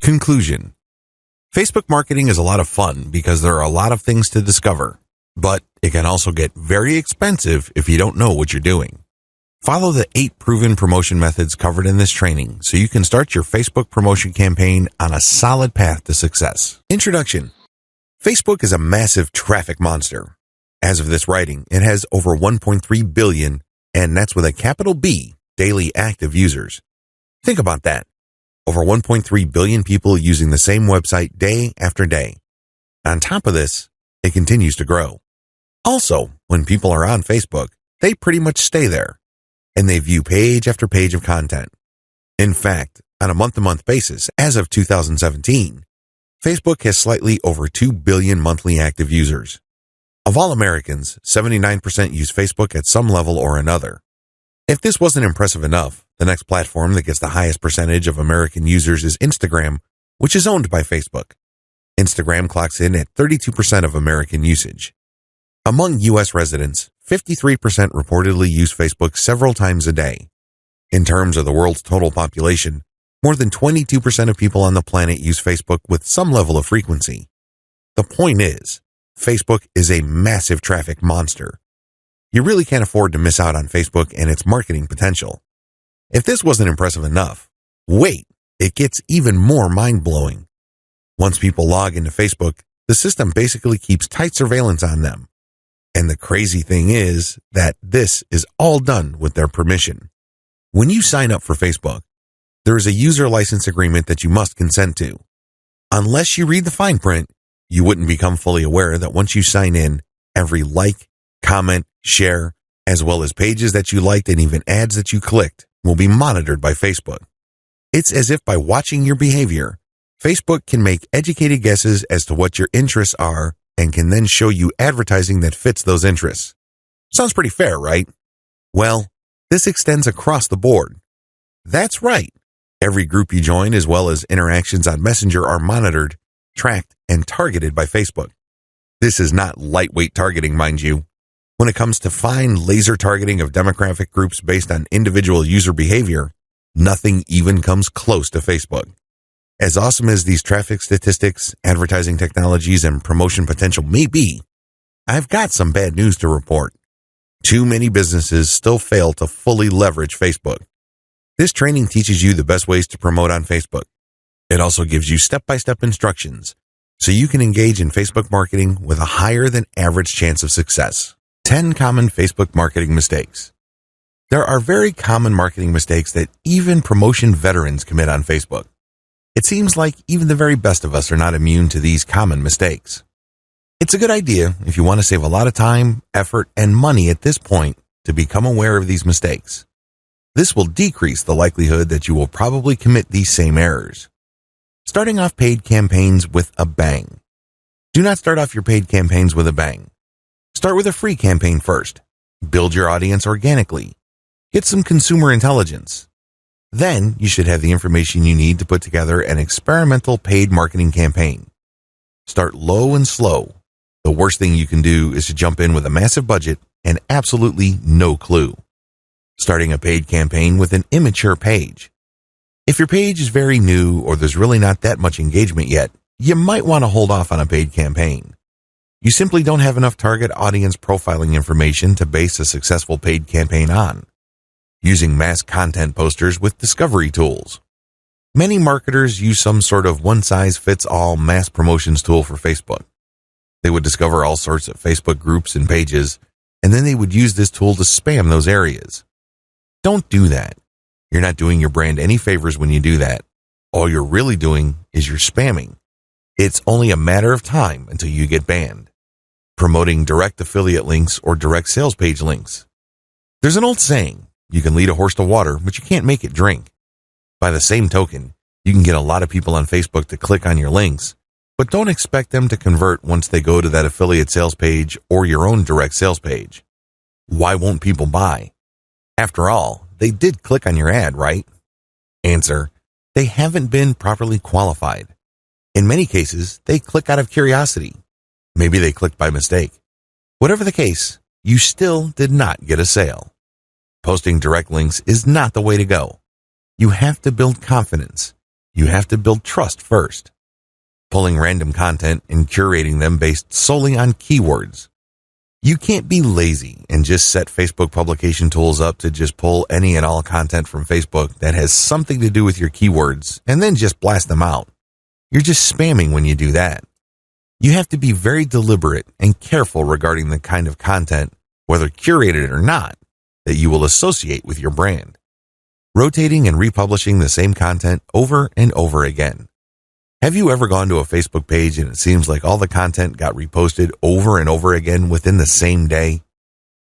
Conclusion. Facebook marketing is a lot of fun because there are a lot of things to discover, but it can also get very expensive if you don't know what you're doing. Follow the 8 proven promotion methods covered in this training so you can start your Facebook promotion campaign on a solid path to success. Introduction. Facebook is a massive traffic monster. As of this writing, it has over 1.3 billion, and that's with a capital B, daily active users. Think about that. Over 1.3 billion people using the same website day after day. On top of this, it continues to grow. Also, when people are on Facebook, they pretty much stay there, and they view page after page of content. In fact, on a month-to-month basis, as of 2017, Facebook has slightly over 2 billion monthly active users. Of all Americans, 79% use Facebook at some level or another. If this wasn't impressive enough, the next platform that gets the highest percentage of American users is Instagram, which is owned by Facebook. Instagram clocks in at 32% of American usage. Among U.S. residents, 53% reportedly use Facebook several times a day. In terms of the world's total population, more than 22% of people on the planet use Facebook with some level of frequency. The point is, Facebook is a massive traffic monster. You really can't afford to miss out on Facebook and its marketing potential. If this wasn't impressive enough, wait, it gets even more mind-blowing. Once people log into Facebook, the system basically keeps tight surveillance on them. And the crazy thing is that this is all done with their permission. When you sign up for Facebook, there is a user license agreement that you must consent to. Unless you read the fine print, you wouldn't become fully aware that once you sign in, every like, comment, share, as well as pages that you liked and even ads that you clicked will be monitored by Facebook. It's as if by watching your behavior, Facebook can make educated guesses as to what your interests are and can then show you advertising that fits those interests. Sounds pretty fair, right? Well, this extends across the board. That's right. Every group you join as well as interactions on Messenger are monitored, tracked, and targeted by Facebook. This is not lightweight targeting, mind you. When it comes to fine laser targeting of demographic groups based on individual user behavior, nothing even comes close to Facebook. As awesome as these traffic statistics, advertising technologies, and promotion potential may be, I've got some bad news to report. Too many businesses still fail to fully leverage Facebook. This training teaches you the best ways to promote on Facebook. It also gives you step-by-step instructions so you can engage in Facebook marketing with a higher than average chance of success. 10 common Facebook marketing mistakes. There are very common marketing mistakes that even promotion veterans commit on Facebook. It seems like even the very best of us are not immune to these common mistakes. It's a good idea if you want to save a lot of time, effort, and money at this point to become aware of these mistakes. This will decrease the likelihood that you will probably commit these same errors. Starting off paid campaigns with a bang. Do not start off your paid campaigns with a bang. Start with a free campaign first. Build your audience organically. Get some consumer intelligence. Then you should have the information you need to put together an experimental paid marketing campaign. Start low and slow. The worst thing you can do is to jump in with a massive budget and absolutely no clue. Starting a paid campaign with an immature page. If your page is very new or there's really not that much engagement yet, you might want to hold off on a paid campaign. You simply don't have enough target audience profiling information to base a successful paid campaign on. Using mass content posters with discovery tools. Many marketers use some sort of one-size-fits-all mass promotions tool for Facebook. They would discover all sorts of Facebook groups and pages, and then they would use this tool to spam those areas. Don't do that. You're not doing your brand any favors when you do that. All you're really doing is you're spamming. It's only a matter of time until you get banned. Promoting direct affiliate links or direct sales page links. There's an old saying, you can lead a horse to water, but you can't make it drink. By the same token, you can get a lot of people on Facebook to click on your links, but don't expect them to convert once they go to that affiliate sales page or your own direct sales page. Why won't people buy? After all, they did click on your ad, right? Answer, they haven't been properly qualified. In many cases, they click out of curiosity. Maybe they clicked by mistake. Whatever the case, you still did not get a sale. Posting direct links is not the way to go. You have to build confidence. You have to build trust first. Pulling random content and curating them based solely on keywords. You can't be lazy and just set Facebook publication tools up to just pull any and all content from Facebook that has something to do with your keywords and then just blast them out. You're just spamming when you do that. You have to be very deliberate and careful regarding the kind of content, whether curated or not, that you will associate with your brand. Rotating and republishing the same content over and over again. Have you ever gone to a Facebook page and it seems like all the content got reposted over and over again within the same day?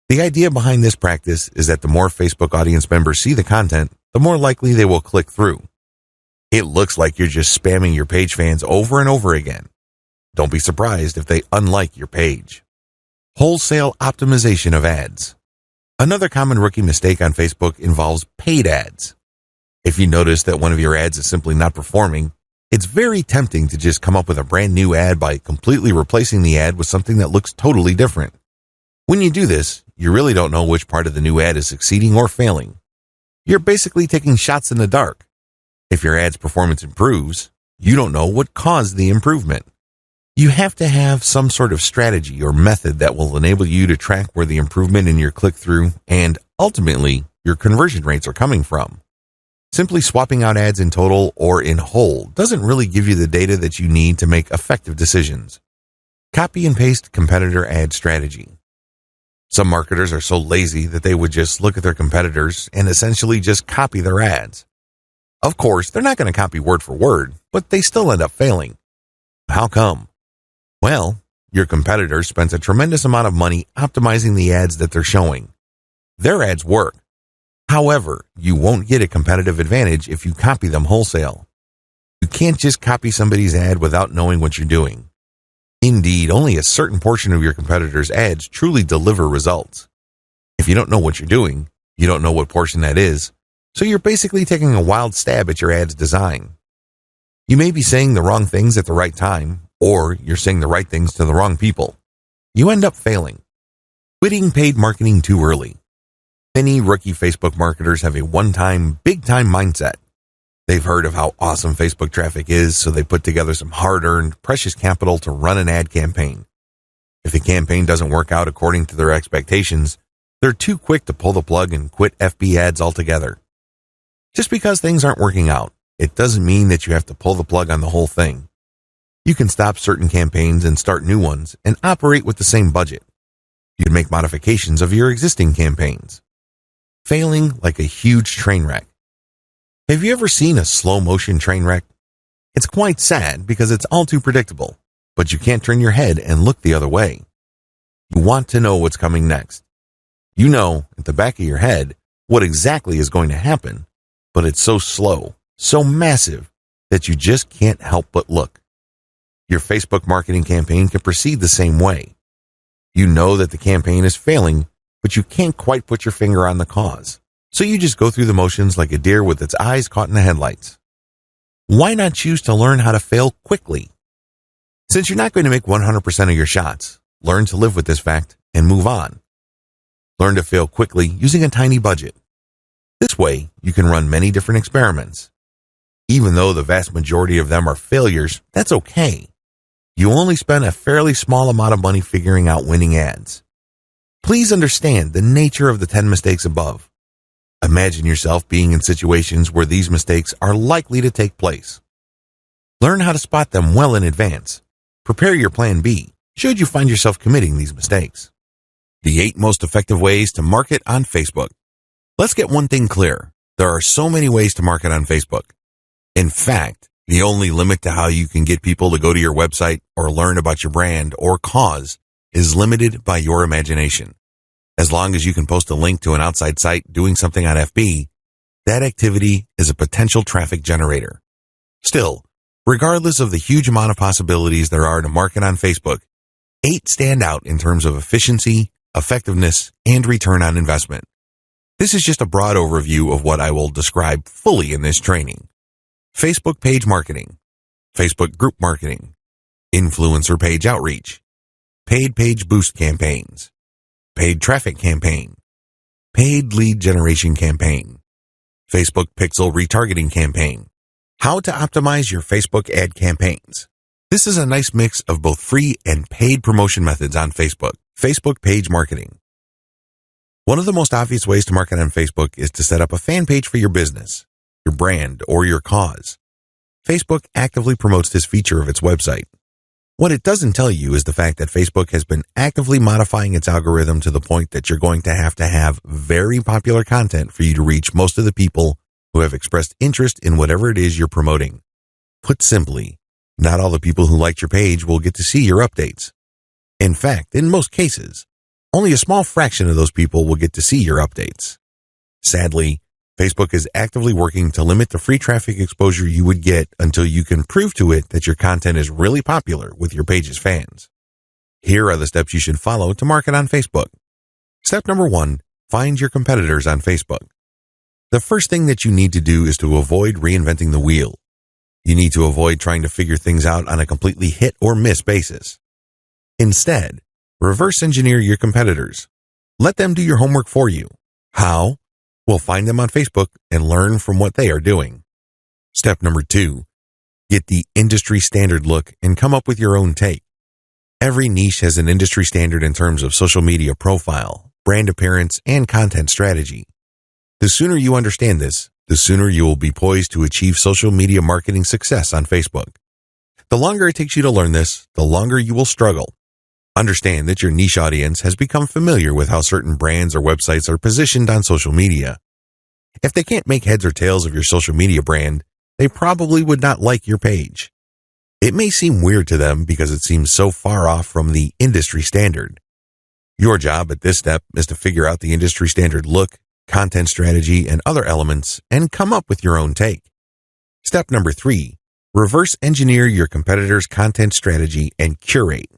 The idea behind this practice is that the more Facebook audience members see the content, the more likely they will click through. It looks like you're just spamming your page fans over and over again. Don't be surprised if they unlike your page. Wholesale optimization of ads. Another common rookie mistake on Facebook involves paid ads. If you notice that one of your ads is simply not performing, it's very tempting to just come up with a brand new ad by completely replacing the ad with something that looks totally different. When you do this, you really don't know which part of the new ad is succeeding or failing. You're basically taking shots in the dark. If your ad's performance improves, you don't know what caused the improvement. You have to have some sort of strategy or method that will enable you to track where the improvement in your click-through and, ultimately, your conversion rates are coming from. Simply swapping out ads in total or in whole doesn't really give you the data that you need to make effective decisions. Copy and paste competitor ad strategy. Some marketers are so lazy that they would just look at their competitors and essentially just copy their ads. Of course, they're not going to copy word for word, but they still end up failing. How come? Well, your competitor spends a tremendous amount of money optimizing the ads that they're showing. Their ads work. However, you won't get a competitive advantage if you copy them wholesale. You can't just copy somebody's ad without knowing what you're doing. Indeed, only a certain portion of your competitors' ads truly deliver results. If you don't know what you're doing, you don't know what portion that is, so you're basically taking a wild stab at your ad's design. You may be saying the wrong things at the right time, or you're saying the right things to the wrong people. You end up failing. Quitting paid marketing too early. Many rookie Facebook marketers have a one-time, big-time mindset. They've heard of how awesome Facebook traffic is, so they put together some hard-earned, precious capital to run an ad campaign. If the campaign doesn't work out according to their expectations, they're too quick to pull the plug and quit FB ads altogether. Just because things aren't working out, it doesn't mean that you have to pull the plug on the whole thing. You can stop certain campaigns and start new ones and operate with the same budget. You can make modifications of your existing campaigns. Failing like a huge train wreck. Have you ever seen a slow-motion train wreck? It's quite sad because it's all too predictable, but you can't turn your head and look the other way. You want to know what's coming next. You know, at the back of your head, what exactly is going to happen, but it's so slow, so massive, that you just can't help but look. Your Facebook marketing campaign can proceed the same way. You know that the campaign is failing, but you can't quite put your finger on the cause. So you just go through the motions like a deer with its eyes caught in the headlights. Why not choose to learn how to fail quickly? Since you're not going to make 100% of your shots, learn to live with this fact and move on. Learn to fail quickly using a tiny budget. This way, you can run many different experiments. Even though the vast majority of them are failures, that's okay. You only spend a fairly small amount of money figuring out winning ads. Please understand the nature of the 10 mistakes above. Imagine yourself being in situations where these mistakes are likely to take place. Learn how to spot them well in advance. Prepare your plan B, should you find yourself committing these mistakes. The 8 most effective ways to market on Facebook. Let's get one thing clear. There are so many ways to market on Facebook. In fact, the only limit to how you can get people to go to your website or learn about your brand or cause is limited by your imagination. As long as you can post a link to an outside site doing something on FB, that activity is a potential traffic generator. Still, regardless of the huge amount of possibilities there are to market on Facebook, 8 stand out in terms of efficiency, effectiveness, and return on investment. This is just a broad overview of what I will describe fully in this training. Facebook page marketing, Facebook group marketing, influencer page outreach, paid page boost campaigns, paid traffic campaign, paid lead generation campaign, Facebook pixel retargeting campaign. How to optimize your Facebook ad campaigns. This is a nice mix of both free and paid promotion methods on Facebook. Facebook page marketing. One of the most obvious ways to market on Facebook is to set up a fan page for your business, your brand, or your cause. Facebook actively promotes this feature of its website. What it doesn't tell you is the fact that Facebook has been actively modifying its algorithm to the point that you're going to have very popular content for you to reach most of the people who have expressed interest in whatever it is you're promoting. Put simply, not all the people who liked your page will get to see your updates. In fact, in most cases, only a small fraction of those people will get to see your updates. Sadly, Facebook is actively working to limit the free traffic exposure you would get until you can prove to it that your content is really popular with your page's fans. Here are the steps you should follow to market on Facebook. Step number 1, find your competitors on Facebook. The first thing that you need to do is to avoid reinventing the wheel. You need to avoid trying to figure things out on a completely hit or miss basis. Instead, reverse engineer your competitors. Let them do your homework for you. How? Well, find them on Facebook and learn from what they are doing. Step number 2, get the industry standard look and come up with your own take. Every niche has an industry standard in terms of social media profile, brand appearance, and content strategy. The sooner you understand this, the sooner you will be poised to achieve social media marketing success on Facebook. The longer it takes you to learn this, the longer you will struggle. Understand that your niche audience has become familiar with how certain brands or websites are positioned on social media. If they can't make heads or tails of your social media brand, they probably would not like your page. It may seem weird to them because it seems so far off from the industry standard. Your job at this step is to figure out the industry standard look, content strategy, and other elements, and come up with your own take. Step number 3, reverse engineer your competitors' content strategy and curate.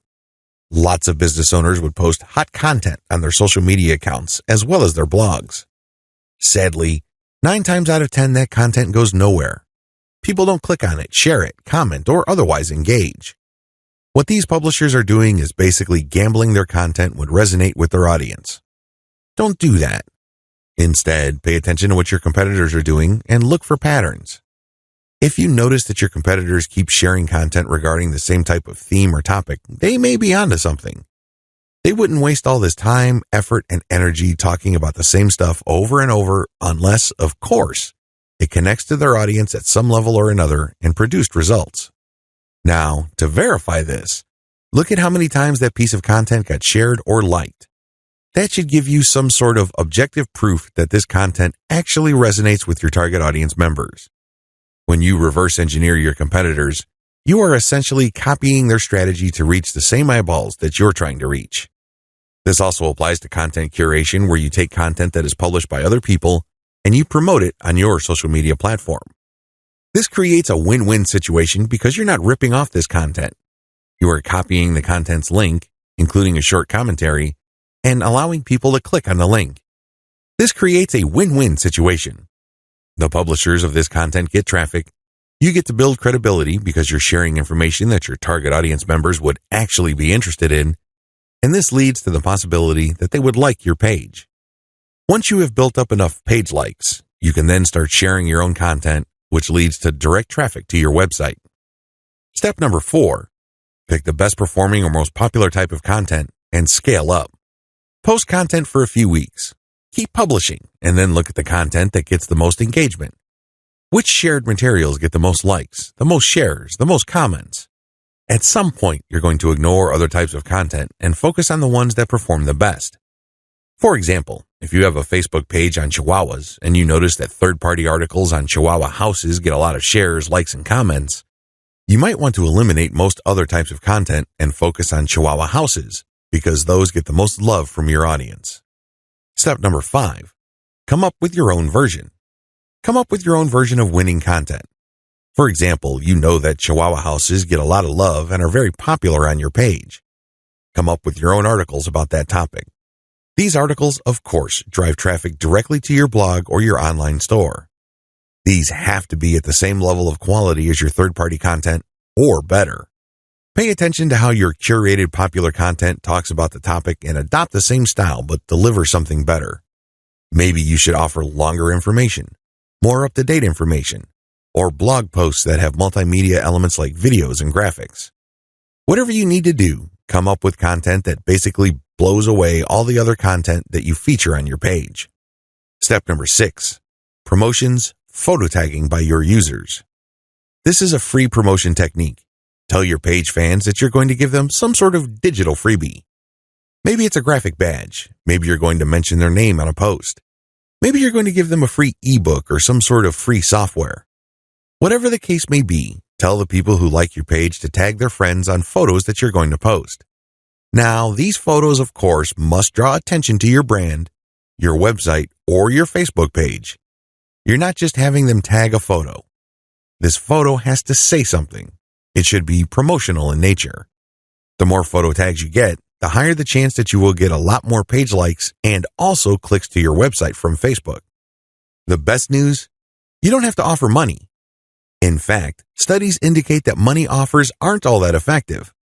Lots of business owners would post hot content on their social media accounts as well as their blogs. Sadly, 9 times out of 10 that content goes nowhere. People don't click on it, share it, comment, or otherwise engage. What these publishers are doing is basically gambling their content would resonate with their audience. Don't do that. Instead, pay attention to what your competitors are doing and look for patterns. If you notice that your competitors keep sharing content regarding the same type of theme or topic, they may be onto something. They wouldn't waste all this time, effort, and energy talking about the same stuff over and over unless, of course, it connects to their audience at some level or another and produced results. Now, to verify this, look at how many times that piece of content got shared or liked. That should give you some sort of objective proof that this content actually resonates with your target audience members. When you reverse engineer your competitors, you are essentially copying their strategy to reach the same eyeballs that you're trying to reach. This also applies to content curation, where you take content that is published by other people and you promote it on your social media platform. This creates a win-win situation because you're not ripping off this content. You are copying the content's link, including a short commentary, and allowing people to click on the link. This creates a win-win situation. The publishers of this content get traffic. You get to build credibility because you're sharing information that your target audience members would actually be interested in, and this leads to the possibility that they would like your page. Once you have built up enough page likes, you can then start sharing your own content, which leads to direct traffic to your website. Step number 4, pick the best performing or most popular type of content and scale up. Post content for a few weeks. Keep publishing, and then look at the content that gets the most engagement. Which shared materials get the most likes, the most shares, the most comments? At some point, you're going to ignore other types of content and focus on the ones that perform the best. For example, if you have a Facebook page on Chihuahuas and you notice that third-party articles on Chihuahua houses get a lot of shares, likes, and comments, you might want to eliminate most other types of content and focus on Chihuahua houses, because those get the most love from your audience. Step number 5, come up with your own version. Come up with your own version of winning content. For example, you know that Chihuahua houses get a lot of love and are very popular on your page. Come up with your own articles about that topic. These articles, of course, drive traffic directly to your blog or your online store. These have to be at the same level of quality as your third-party content or better. Pay attention to how your curated popular content talks about the topic and adopt the same style but deliver something better. Maybe you should offer longer information, more up-to-date information, or blog posts that have multimedia elements like videos and graphics. Whatever you need to do, come up with content that basically blows away all the other content that you feature on your page. Step number 6, promotions, photo tagging by your users. This is a free promotion technique. Tell your page fans that you're going to give them some sort of digital freebie. Maybe it's a graphic badge. Maybe you're going to mention their name on a post. Maybe you're going to give them a free ebook or some sort of free software. Whatever the case may be, tell the people who like your page to tag their friends on photos that you're going to post. Now, these photos, of course, must draw attention to your brand, your website, or your Facebook page. You're not just having them tag a photo. This photo has to say something. It should be promotional in nature. The more photo tags you get, the higher the chance that you will get a lot more page likes and also clicks to your website from Facebook. The best news? You don't have to offer money. In fact, studies indicate that money offers aren't all that effective.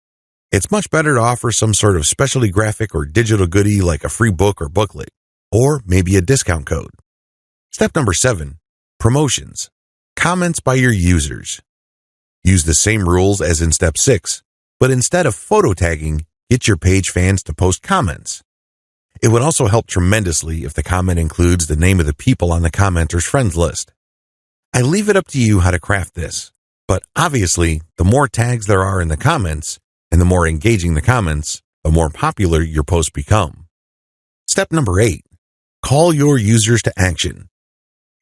It's much better to offer some sort of specialty graphic or digital goodie like a free book or booklet, or maybe a discount code. Step number 7, promotions. Comments by your users. Use the same rules as in step 6, but instead of photo tagging, get your page fans to post comments. It would also help tremendously if the comment includes the name of the people on the commenter's friends list. I leave it up to you how to craft this, but obviously, the more tags there are in the comments, and the more engaging the comments, the more popular your posts become. Step number 8, call your users to action.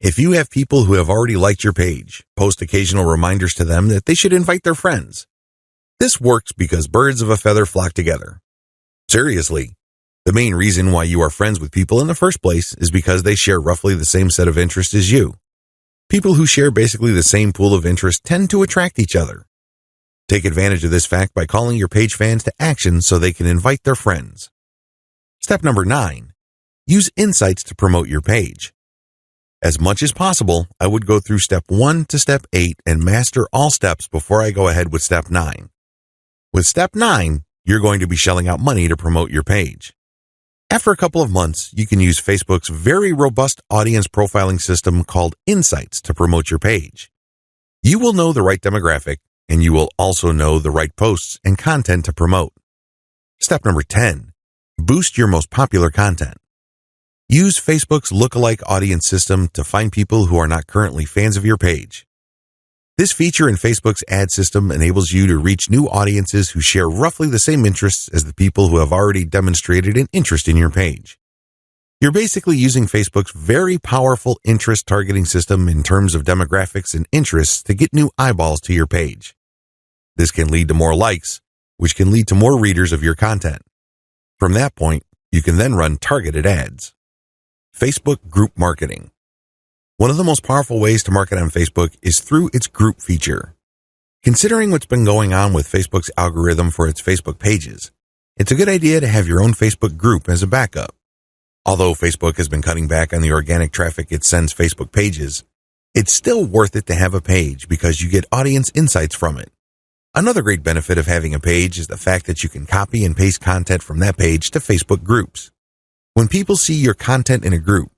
If you have people who have already liked your page, post occasional reminders to them that they should invite their friends. This works because birds of a feather flock together. Seriously, the main reason why you are friends with people in the first place is because they share roughly the same set of interests as you. People who share basically the same pool of interest tend to attract each other. Take advantage of this fact by calling your page fans to action so they can invite their friends. Step number 9, use insights to promote your page. As much as possible, I would go through step 1 to step 8 and master all steps before I go ahead with step 9. With step 9, you're going to be shelling out money to promote your page. After a couple of months, you can use Facebook's very robust audience profiling system called Insights to promote your page. You will know the right demographic, and you will also know the right posts and content to promote. Step number 10, boost your most popular content. Use Facebook's lookalike audience system to find people who are not currently fans of your page. This feature in Facebook's ad system enables you to reach new audiences who share roughly the same interests as the people who have already demonstrated an interest in your page. You're basically using Facebook's very powerful interest targeting system in terms of demographics and interests to get new eyeballs to your page. This can lead to more likes, which can lead to more readers of your content. From that point, you can then run targeted ads. Facebook group marketing. One of the most powerful ways to market on Facebook is through its group feature. Considering what's been going on with Facebook's algorithm for its Facebook pages, it's a good idea to have your own Facebook group as a backup. Although Facebook has been cutting back on the organic traffic it sends Facebook pages, it's still worth it to have a page because you get audience insights from it. Another great benefit of having a page is the fact that you can copy and paste content from that page to Facebook groups. When people see your content in a group,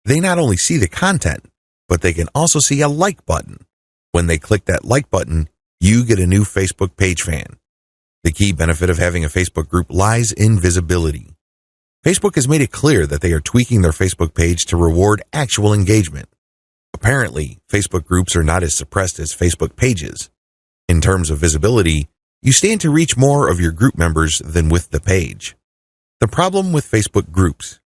they not only see the content, but they can also see a like button. When they click that like button, you get a new Facebook page fan. The key benefit of having a Facebook group lies in visibility. Facebook has made it clear that they are tweaking their Facebook page to reward actual engagement. Apparently, Facebook groups are not as suppressed as Facebook pages. In terms of visibility, you stand to reach more of your group members than with the page. The problem with Facebook groups.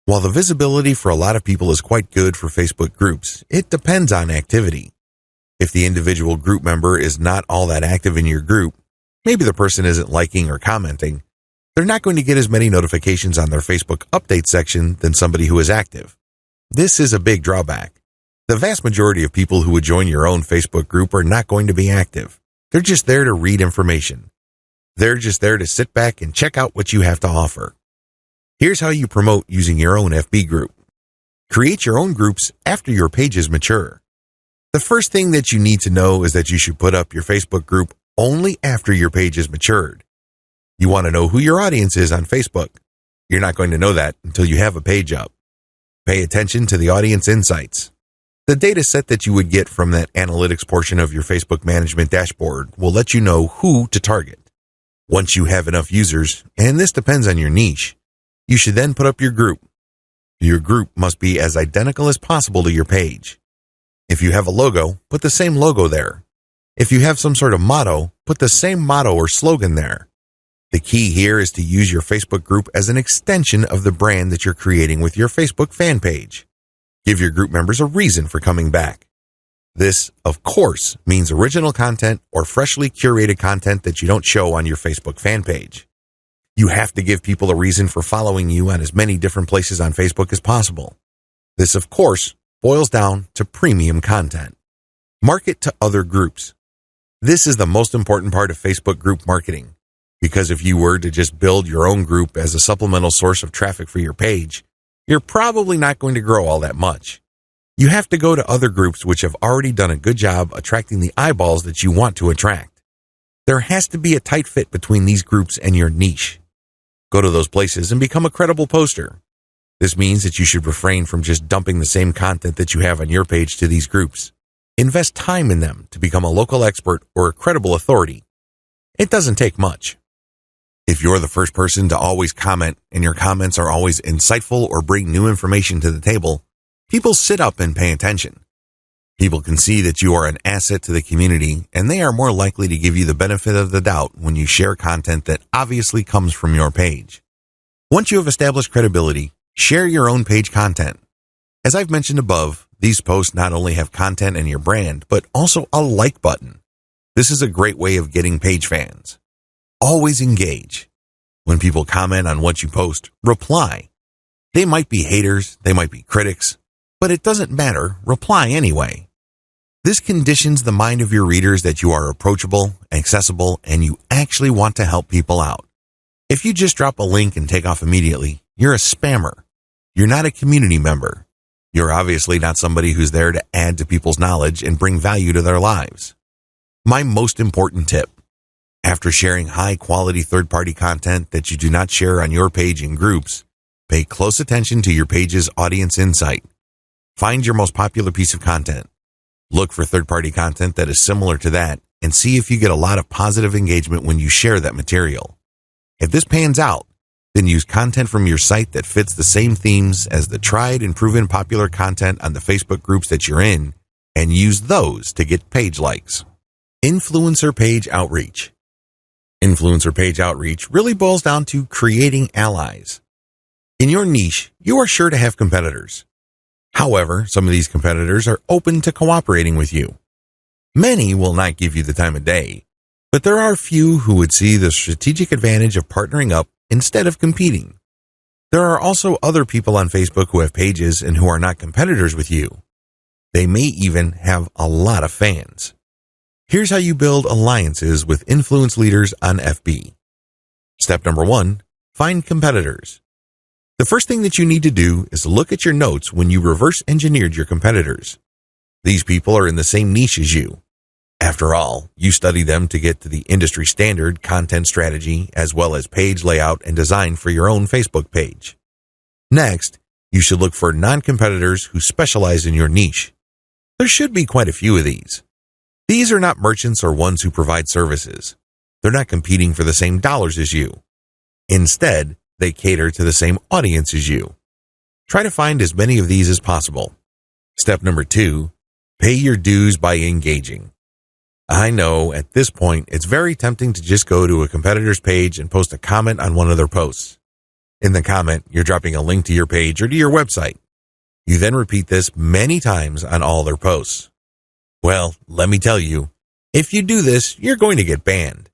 While the visibility for a lot of people is quite good for Facebook groups, it depends on activity. If the individual group member is not all that active in your group, maybe the person isn't liking or commenting, they're not going to get as many notifications on their Facebook update section than somebody who is active. This is a big drawback. The vast majority of people who would join your own Facebook group are not going to be active. They're just there to read information. They're just there to sit back and check out what you have to offer. Here's how you promote using your own FB group. Create your own groups after your pages mature. The first thing that you need to know is that you should put up your Facebook group only after your page is matured. You want to know who your audience is on Facebook. You're not going to know that until you have a page up. Pay attention to the audience insights. The data set that you would get from that analytics portion of your Facebook management dashboard will let you know who to target. Once you have enough users, and this depends on your niche, you should then put up your group. Your group must be as identical as possible to your page. If you have a logo, put the same logo there. If you have some sort of motto, put the same motto or slogan there. The key here is to use your Facebook group as an extension of the brand that you're creating with your Facebook fan page. Give your group members a reason for coming back. This, of course, means original content or freshly curated content that you don't show on your Facebook fan page. You have to give people a reason for following you on as many different places on Facebook as possible. This, of course, boils down to premium content. Market to other groups. This is the most important part of Facebook group marketing, because if you were to just build your own group as a supplemental source of traffic for your page, you're probably not going to grow all that much. You have to go to other groups which have already done a good job attracting the eyeballs that you want to attract. There has to be a tight fit between these groups and your niche. Go to those places and become a credible poster. This means that you should refrain from just dumping the same content that you have on your page to these groups. Invest time in them to become a local expert or a credible authority. It doesn't take much. If you're the first person to always comment and your comments are always insightful or bring new information to the table, people sit up and pay attention. People can see that you are an asset to the community, and they are more likely to give you the benefit of the doubt when you share content that obviously comes from your page. Once you have established credibility, share your own page content. As I've mentioned above, these posts not only have content and your brand, but also a like button. This is a great way of getting page fans. Always engage. When people comment on what you post, reply. They might be haters, they might be critics, but it doesn't matter, reply anyway. This conditions the mind of your readers that you are approachable, accessible, and you actually want to help people out. If you just drop a link and take off immediately, you're a spammer. You're not a community member. You're obviously not somebody who's there to add to people's knowledge and bring value to their lives. My most important tip: after sharing high-quality third-party content that you do not share on your page in groups, pay close attention to your page's audience insight. Find your most popular piece of content. Look for third-party content that is similar to that and see if you get a lot of positive engagement when you share that material. If this pans out, then use content from your site that fits the same themes as the tried and proven popular content on the Facebook groups that you're in and use those to get page likes. Influencer page outreach. Influencer page outreach really boils down to creating allies. In your niche, you are sure to have competitors. However, some of these competitors are open to cooperating with you. Many will not give you the time of day, but there are few who would see the strategic advantage of partnering up instead of competing. There are also other people on Facebook who have pages and who are not competitors with you. They may even have a lot of fans. Here's how you build alliances with influence leaders on FB. Step number 1, find competitors. The first thing that you need to do is look at your notes when you reverse engineered your competitors. These people are in the same niche as you. After all, you study them to get to the industry standard content strategy as well as page layout and design for your own Facebook page. Next, you should look for non-competitors who specialize in your niche. There should be quite a few of these. These are not merchants or ones who provide services. They're not competing for the same dollars as you. Instead, they cater to the same audience as you. Try to find as many of these as possible. Step number 2, pay your dues by engaging. I know at this point it's very tempting to just go to a competitor's page and post a comment on one of their posts. In the comment, you're dropping a link to your page or to your website. You then repeat this many times on all their posts. Well, let me tell you, if you do this, you're going to get banned.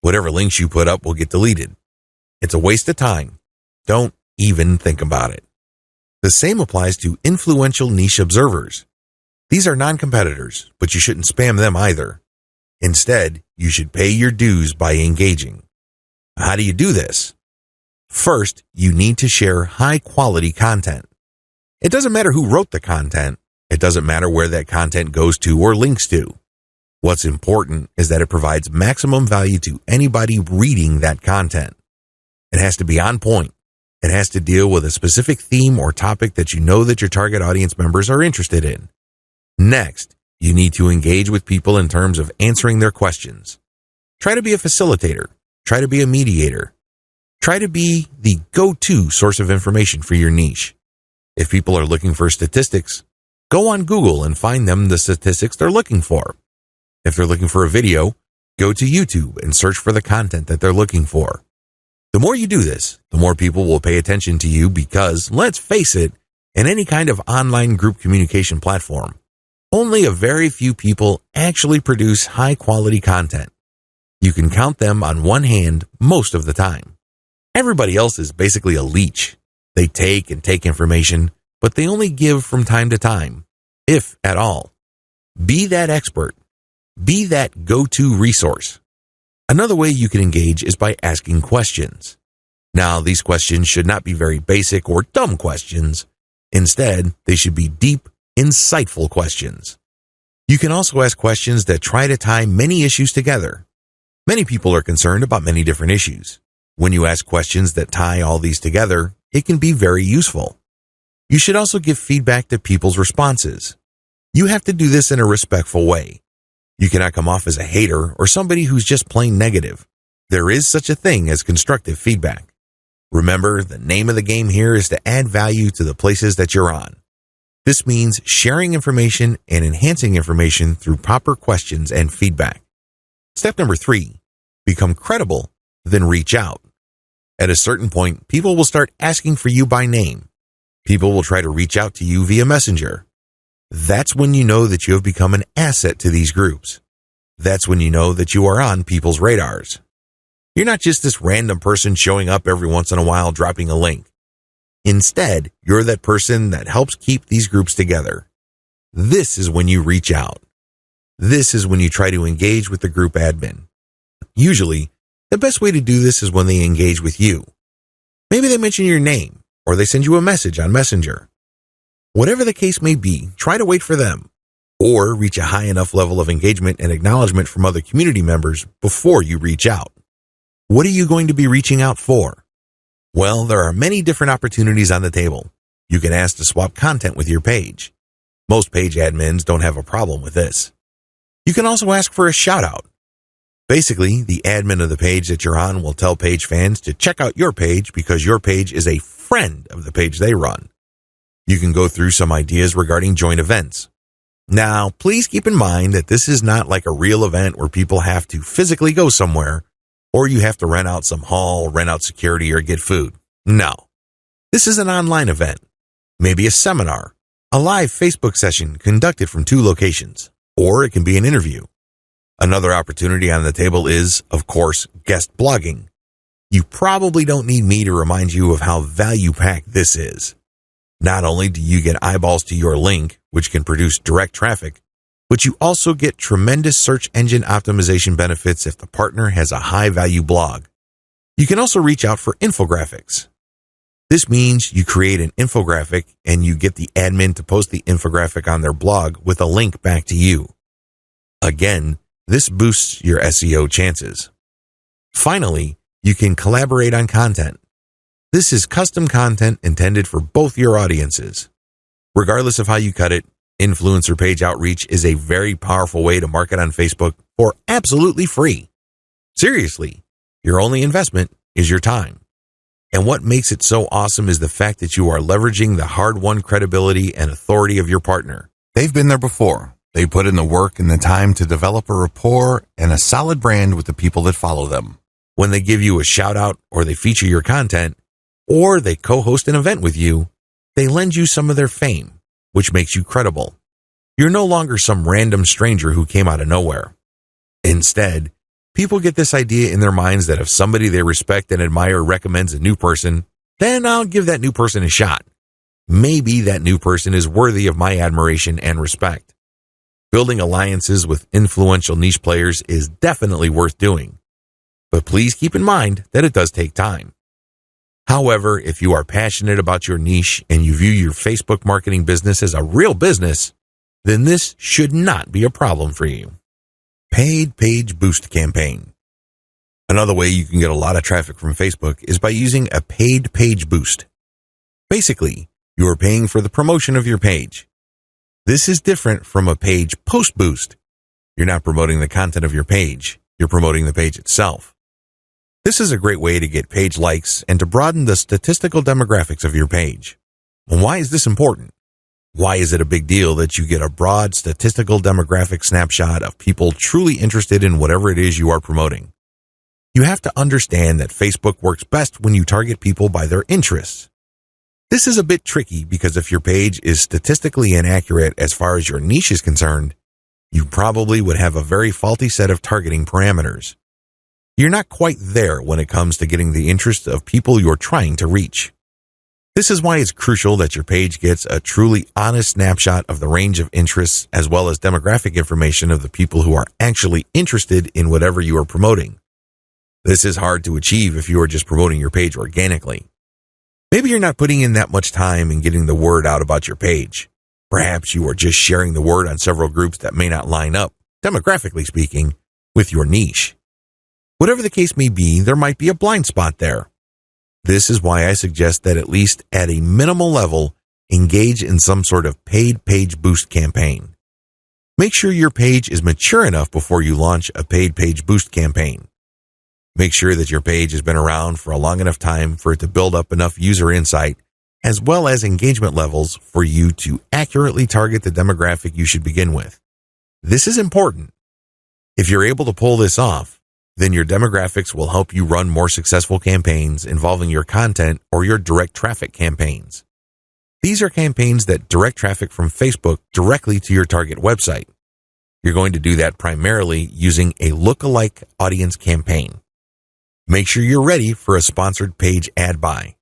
Whatever links you put up will get deleted. It's a waste of time. Don't even think about it. The same applies to influential niche observers. These are non-competitors, but you shouldn't spam them either. Instead, you should pay your dues by engaging. How do you do this? First, you need to share high-quality content. It doesn't matter who wrote the content. It doesn't matter where that content goes to or links to. What's important is that it provides maximum value to anybody reading that content. It has to be on point. It has to deal with a specific theme or topic that you know that your target audience members are interested in. Next, you need to engage with people in terms of answering their questions. Try to be a facilitator. Try to be a mediator. Try to be the go-to source of information for your niche. If people are looking for statistics, go on Google and find them the statistics they're looking for. If they're looking for a video, go to YouTube and search for the content that they're looking for. The more you do this, the more people will pay attention to you because, let's face it, in any kind of online group communication platform, only a very few people actually produce high-quality content. You can count them on one hand most of the time. Everybody else is basically a leech. They take and take information, but they only give from time to time, if at all. Be that expert. Be that go-to resource. Another way you can engage is by asking questions. Now, these questions should not be very basic or dumb questions. Instead, they should be deep, insightful questions. You can also ask questions that try to tie many issues together. Many people are concerned about many different issues. When you ask questions that tie all these together, it can be very useful. You should also give feedback to people's responses. You have to do this in a respectful way. You cannot come off as a hater or somebody who's just plain negative. There is such a thing as constructive feedback. Remember, the name of the game here is to add value to the places that you're on. This means sharing information and enhancing information through proper questions and feedback. Step number 3, become credible, then reach out. At a certain point, people will start asking for you by name. People will try to reach out to you via Messenger. That's when you know that you have become an asset to these groups. That's when you know that you are on people's radars. You're not just this random person showing up every once in a while dropping a link. Instead, you're that person that helps keep these groups together. This is when you reach out. This is when you try to engage with the group admin. Usually, the best way to do this is when they engage with you. Maybe they mention your name, or they send you a message on Messenger. Whatever the case may be, try to wait for them, or reach a high enough level of engagement and acknowledgement from other community members before you reach out. What are you going to be reaching out for? Well, there are many different opportunities on the table. You can ask to swap content with your page. Most page admins don't have a problem with this. You can also ask for a shout out. Basically, the admin of the page that you're on will tell page fans to check out your page because your page is a friend of the page they run. You can go through some ideas regarding joint events. Now, please keep in mind that this is not like a real event where people have to physically go somewhere, or you have to rent out some hall, rent out security, or get food. No. This is an online event. Maybe a seminar, a live Facebook session conducted from 2 locations, or it can be an interview. Another opportunity on the table is, of course, guest blogging. You probably don't need me to remind you of how value-packed this is. Not only do you get eyeballs to your link, which can produce direct traffic, but you also get tremendous search engine optimization benefits if the partner has a high-value blog. You can also reach out for infographics. This means you create an infographic and you get the admin to post the infographic on their blog with a link back to you. Again, this boosts your SEO chances. Finally, you can collaborate on content. This is custom content intended for both your audiences. Regardless of how you cut it, influencer page outreach is a very powerful way to market on Facebook for absolutely free. Seriously, your only investment is your time. And what makes it so awesome is the fact that you are leveraging the hard-won credibility and authority of your partner. They've been there before. They put in the work and the time to develop a rapport and a solid brand with the people that follow them. When they give you a shout-out or they feature your content, or they co-host an event with you, they lend you some of their fame, which makes you credible. You're no longer some random stranger who came out of nowhere. Instead, people get this idea in their minds that if somebody they respect and admire recommends a new person, then I'll give that new person a shot. Maybe that new person is worthy of my admiration and respect. Building alliances with influential niche players is definitely worth doing. But please keep in mind that it does take time. However, if you are passionate about your niche and you view your Facebook marketing business as a real business, then this should not be a problem for you. Paid Page Boost Campaign. Another way you can get a lot of traffic from Facebook is by using a paid page boost. Basically, you are paying for the promotion of your page. This is different from a page post boost. You're not promoting the content of your page, you're promoting the page itself. This is a great way to get page likes and to broaden the statistical demographics of your page. And why is this important? Why is it a big deal that you get a broad statistical demographic snapshot of people truly interested in whatever it is you are promoting? You have to understand that Facebook works best when you target people by their interests. This is a bit tricky because if your page is statistically inaccurate as far as your niche is concerned, you probably would have a very faulty set of targeting parameters. You're not quite there when it comes to getting the interest of people you're trying to reach. This is why it's crucial that your page gets a truly honest snapshot of the range of interests as well as demographic information of the people who are actually interested in whatever you are promoting. This is hard to achieve if you are just promoting your page organically. Maybe you're not putting in that much time in getting the word out about your page. Perhaps you are just sharing the word on several groups that may not line up, demographically speaking, with your niche. Whatever the case may be, there might be a blind spot there. This is why I suggest that at least at a minimal level, engage in some sort of paid page boost campaign. Make sure your page is mature enough before you launch a paid page boost campaign. Make sure that your page has been around for a long enough time for it to build up enough user insight as well as engagement levels for you to accurately target the demographic you should begin with. This is important. If you're able to pull this off, then your demographics will help you run more successful campaigns involving your content or your direct traffic campaigns. These are campaigns that direct traffic from Facebook directly to your target website. You're going to do that primarily using a lookalike audience campaign. Make sure you're ready for a sponsored page ad buy.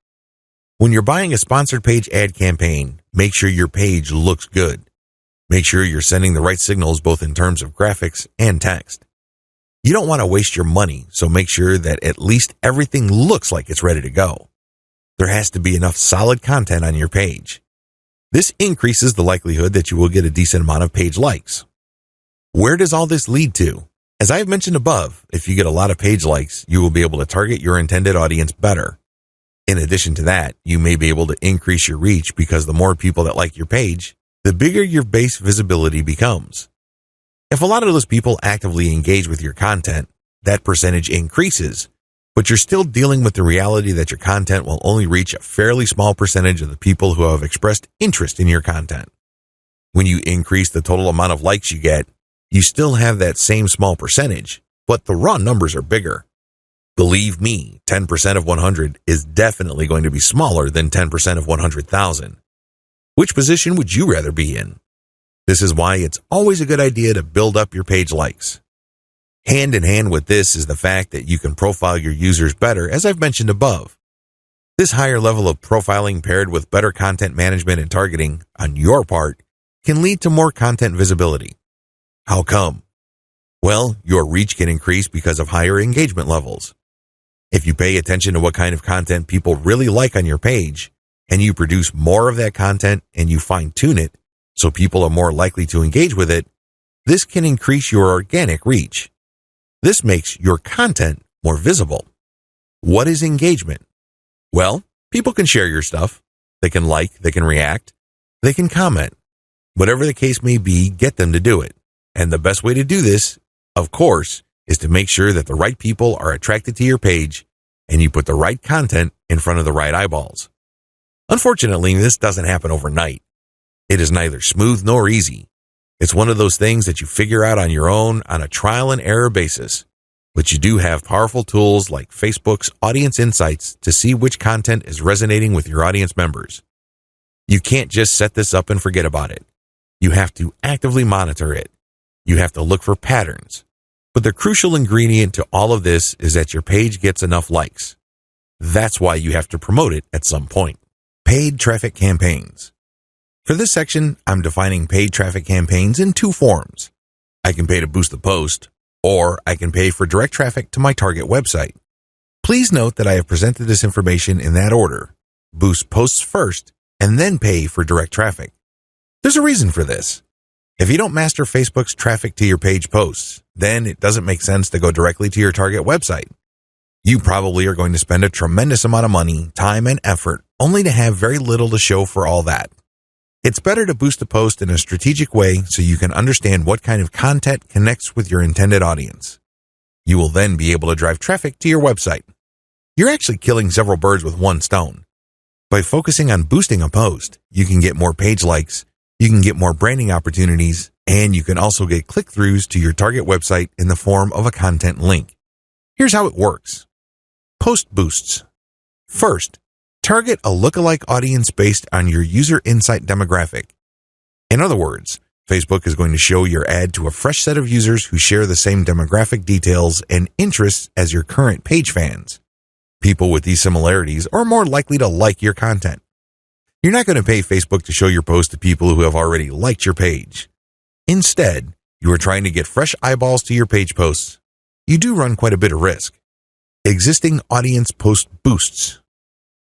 When you're buying a sponsored page ad campaign, make sure your page looks good. Make sure you're sending the right signals both in terms of graphics and text. You don't want to waste your money, so make sure that at least everything looks like it's ready to go. There has to be enough solid content on your page. This increases the likelihood that you will get a decent amount of page likes. Where does all this lead to? As I have mentioned above, if you get a lot of page likes, you will be able to target your intended audience better. In addition to that, you may be able to increase your reach because the more people that like your page, the bigger your base visibility becomes. If a lot of those people actively engage with your content, that percentage increases, but you're still dealing with the reality that your content will only reach a fairly small percentage of the people who have expressed interest in your content. When you increase the total amount of likes you get, you still have that same small percentage, but the raw numbers are bigger. Believe me, 10% of 100 is definitely going to be smaller than 10% of 100,000. Which position would you rather be in? This is why it's always a good idea to build up your page likes. Hand in hand with this is the fact that you can profile your users better, as I've mentioned above. This higher level of profiling paired with better content management and targeting on your part can lead to more content visibility. How come? Well, your reach can increase because of higher engagement levels. If you pay attention to what kind of content people really like on your page, and you produce more of that content and you fine-tune it so people are more likely to engage with it, this can increase your organic reach. This makes your content more visible. What is engagement? Well, people can share your stuff. They can like, they can react, they can comment. Whatever the case may be, get them to do it. And the best way to do this, of course, is to make sure that the right people are attracted to your page and you put the right content in front of the right eyeballs. Unfortunately, this doesn't happen overnight. It is neither smooth nor easy. It's one of those things that you figure out on your own on a trial and error basis. But you do have powerful tools like Facebook's Audience Insights to see which content is resonating with your audience members. You can't just set this up and forget about it. You have to actively monitor it. You have to look for patterns. But the crucial ingredient to all of this is that your page gets enough likes. That's why you have to promote it at some point. Paid traffic campaigns. For this section, I'm defining paid traffic campaigns in two forms. I can pay to boost the post, or I can pay for direct traffic to my target website. Please note that I have presented this information in that order. Boost posts first, and then pay for direct traffic. There's a reason for this. If you don't master Facebook's traffic to your page posts, then it doesn't make sense to go directly to your target website. You probably are going to spend a tremendous amount of money, time, and effort only to have very little to show for all that. It's better to boost a post in a strategic way so you can understand what kind of content connects with your intended audience. You will then be able to drive traffic to your website. You're actually killing several birds with one stone. By focusing on boosting a post, you can get more page likes, you can get more branding opportunities, and you can also get click-throughs to your target website in the form of a content link. Here's how it works. Post boosts. First, target a lookalike audience based on your user insight demographic. In other words, Facebook is going to show your ad to a fresh set of users who share the same demographic details and interests as your current page fans. People with these similarities are more likely to like your content. You're not going to pay Facebook to show your post to people who have already liked your page. Instead, you are trying to get fresh eyeballs to your page posts. You do run quite a bit of risk. Existing audience post boosts.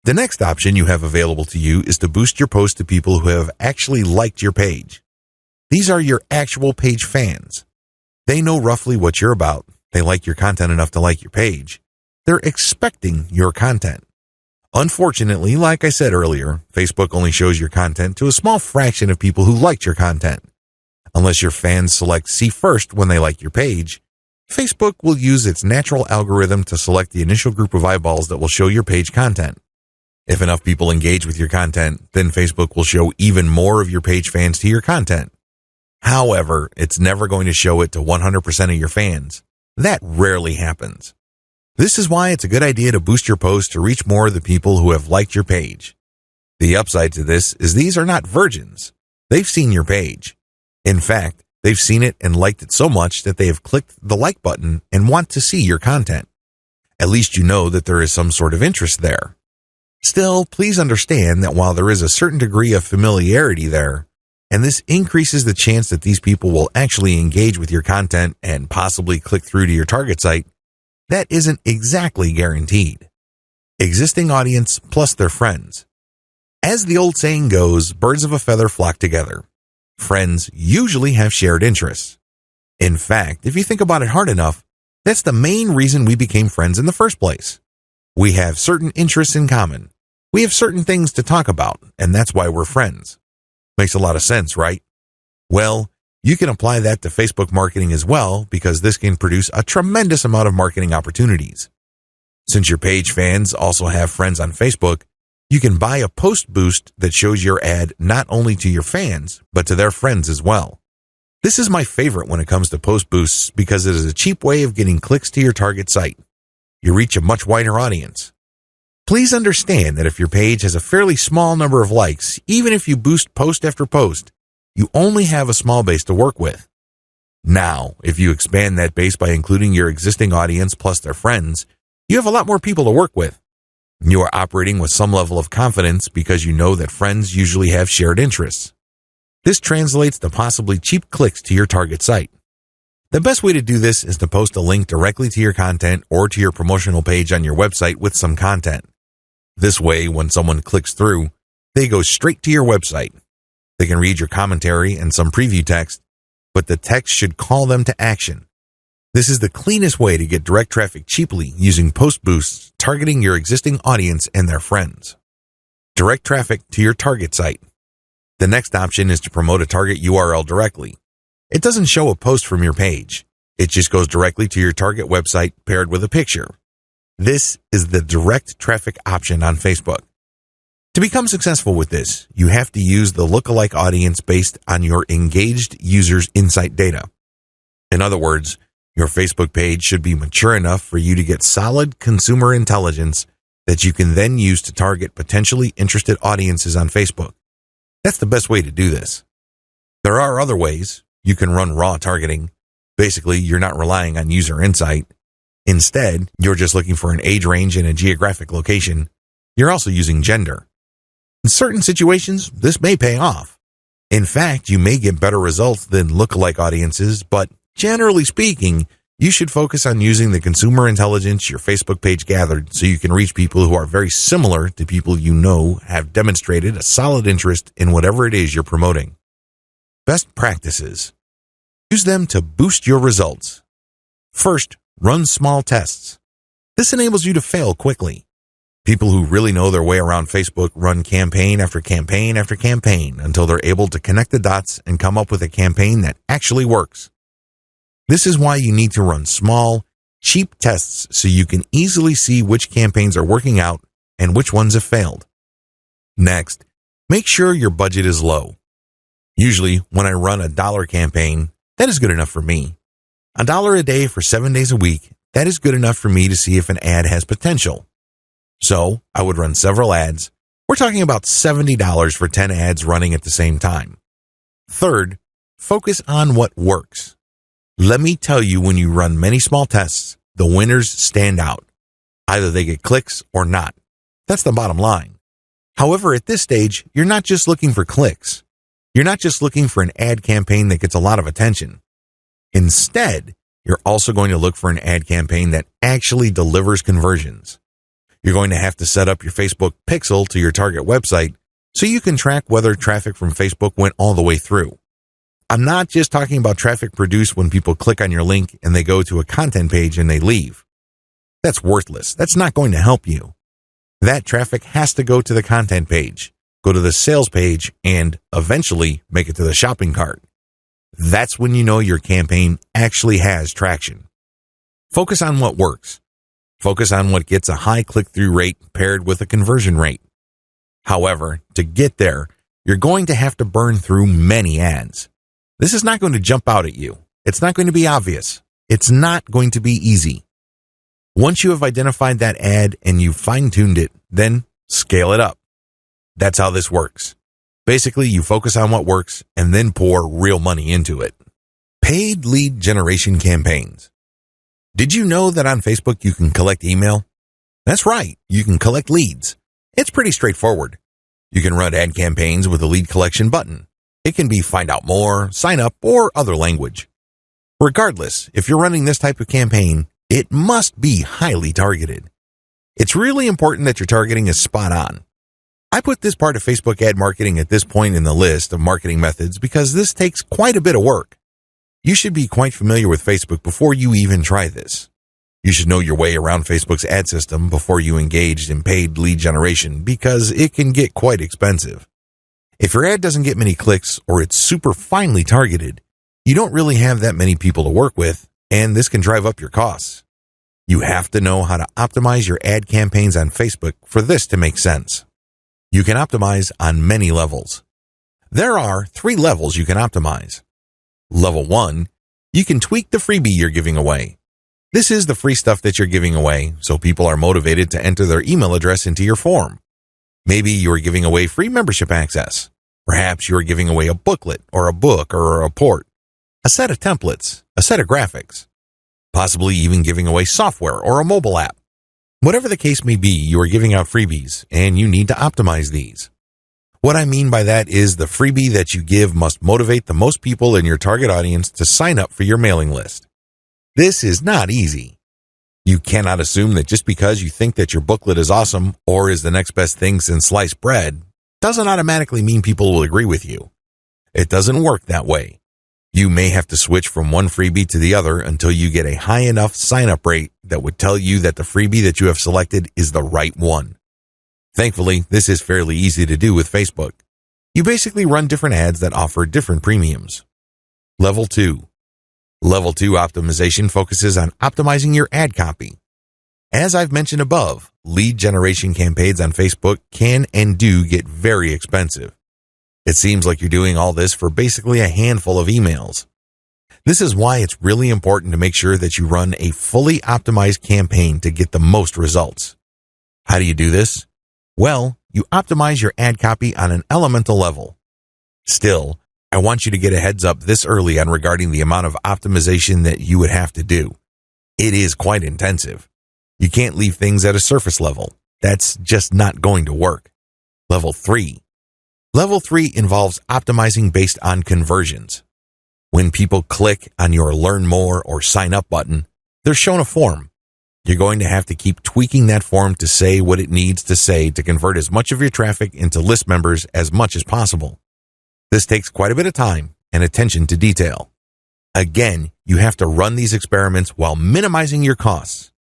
The next option you have available to you is to boost your post to people who have actually liked your page. These are your actual page fans. They know roughly what you're about. They like your content enough to like your page. They're expecting your content. Unfortunately, like I said earlier, Facebook only shows your content to a small fraction of people who liked your content. Unless your fans select see first when they like your page, Facebook will use its natural algorithm to select the initial group of eyeballs that will show your page content. If enough people engage with your content, then Facebook will show even more of your page fans to your content. However, it's never going to show it to 100% of your fans. That rarely happens. This is why it's a good idea to boost your post to reach more of the people who have liked your page. The upside to this is these are not virgins. They've seen your page. In fact, they've seen it and liked it so much that they have clicked the like button and want to see your content. At least you know that there is some sort of interest there. Still, please understand that while there is a certain degree of familiarity there, and this increases the chance that these people will actually engage with your content and possibly click through to your target site, that isn't exactly guaranteed. Existing audience plus their friends. As the old saying goes, birds of a feather flock together. Friends usually have shared interests. In fact, if you think about it hard enough, that's the main reason we became friends in the first place. We have certain interests in common. We have certain things to talk about, and that's why we're friends. Makes a lot of sense, right? Well, you can apply that to Facebook marketing as well, because this can produce a tremendous amount of marketing opportunities. Since your page fans also have friends on Facebook, you can buy a post boost that shows your ad not only to your fans, but to their friends as well. This is my favorite when it comes to post boosts because it is a cheap way of getting clicks to your target site. You reach a much wider audience. Please understand that if your page has a fairly small number of likes, even if you boost post after post, you only have a small base to work with. Now, if you expand that base by including your existing audience plus their friends, you have a lot more people to work with. You are operating with some level of confidence because you know that friends usually have shared interests. This translates to possibly cheap clicks to your target site. The best way to do this is to post a link directly to your content or to your promotional page on your website with some content. This way, when someone clicks through, they go straight to your website. They can read your commentary and some preview text, but the text should call them to action. This is the cleanest way to get direct traffic cheaply using post boosts targeting your existing audience and their friends. Direct traffic to your target site. The next option is to promote a target URL directly. It doesn't show a post from your page. It just goes directly to your target website paired with a picture. This is the direct traffic option on Facebook. To become successful with this, you have to use the lookalike audience based on your engaged users' insight data. In other words, your Facebook page should be mature enough for you to get solid consumer intelligence that you can then use to target potentially interested audiences on Facebook. That's the best way to do this. There are other ways. You can run raw targeting. Basically, you're not relying on user insight. Instead, you're just looking for an age range and a geographic location. You're also using gender. In certain situations, this may pay off. In fact, you may get better results than lookalike audiences, but generally speaking, you should focus on using the consumer intelligence your Facebook page gathered so you can reach people who are very similar to people you know have demonstrated a solid interest in whatever it is you're promoting. Best practices. Use them to boost your results. First, run small tests. This enables you to fail quickly. People who really know their way around Facebook run campaign after campaign after campaign until they're able to connect the dots and come up with a campaign that actually works. This is why you need to run small, cheap tests so you can easily see which campaigns are working out and which ones have failed. Next, make sure your budget is low. Usually, when I run a $1 campaign, that is good enough for me. $1 a day for 7 days a week, that is good enough for me to see if an ad has potential. So, I would run several ads. We're talking about $70 for 10 ads running at the same time. Third, focus on what works. Let me tell you, when you run many small tests, the winners stand out. Either they get clicks or not. That's the bottom line. However, at this stage, you're not just looking for clicks. You're not just looking for an ad campaign that gets a lot of attention. Instead, you're also going to look for an ad campaign that actually delivers conversions. You're going to have to set up your Facebook pixel to your target website so you can track whether traffic from Facebook went all the way through. I'm not just talking about traffic produced when people click on your link and they go to a content page and they leave. That's worthless. That's not going to help you. That traffic has to go to the content page, go to the sales page, and eventually make it to the shopping cart. That's when you know your campaign actually has traction. Focus on what works. Focus on what gets a high click-through rate paired with a conversion rate. However, to get there, you're going to have to burn through many ads. This is not going to jump out at you. It's not going to be obvious. It's not going to be easy. Once you have identified that ad and you've fine-tuned it, then scale it up. That's how this works. Basically, you focus on what works and then pour real money into it. Paid lead generation campaigns. Did you know that on Facebook you can collect email? That's right, you can collect leads. It's pretty straightforward. You can run ad campaigns with a lead collection button. It can be find out more, sign up, or other language. Regardless, if you're running this type of campaign, it must be highly targeted. It's really important that your targeting is spot on. I put this part of Facebook ad marketing at this point in the list of marketing methods because this takes quite a bit of work. You should be quite familiar with Facebook before you even try this. You should know your way around Facebook's ad system before you engage in paid lead generation because it can get quite expensive. If your ad doesn't get many clicks or it's super finely targeted, you don't really have that many people to work with, and this can drive up your costs. You have to know how to optimize your ad campaigns on Facebook for this to make sense. You can optimize on many levels. There are 3 levels you can optimize. Level 1, you can tweak the freebie you're giving away. This is the free stuff that you're giving away, so people are motivated to enter their email address into your form. Maybe you're giving away free membership access. Perhaps you're giving away a booklet or a book or a report, a set of templates, a set of graphics, possibly even giving away software or a mobile app. Whatever the case may be, you are giving out freebies, and you need to optimize these. What I mean by that is the freebie that you give must motivate the most people in your target audience to sign up for your mailing list. This is not easy. You cannot assume that just because you think that your booklet is awesome or is the next best thing since sliced bread doesn't automatically mean people will agree with you. It doesn't work that way. You may have to switch from one freebie to the other until you get a high enough sign-up rate that would tell you that the freebie that you have selected is the right one. Thankfully, this is fairly easy to do with Facebook. You basically run different ads that offer different premiums. Level 2. Level 2 optimization focuses on optimizing your ad copy. As I've mentioned above, lead generation campaigns on Facebook can and do get very expensive. It seems like you're doing all this for basically a handful of emails. This is why it's really important to make sure that you run a fully optimized campaign to get the most results. How do you do this? Well, you optimize your ad copy on an elemental level. Still, I want you to get a heads up this early on regarding the amount of optimization that you would have to do. It is quite intensive. You can't leave things at a surface level. That's just not going to work. Level 3. Level 3 involves optimizing based on conversions. When people click on your Learn More or Sign Up button, they're shown a form. You're going to have to keep tweaking that form to say what it needs to say to convert as much of your traffic into list members as much as possible. This takes quite a bit of time, and attention to detail. Again, you have to run these experiments while minimizing your costs.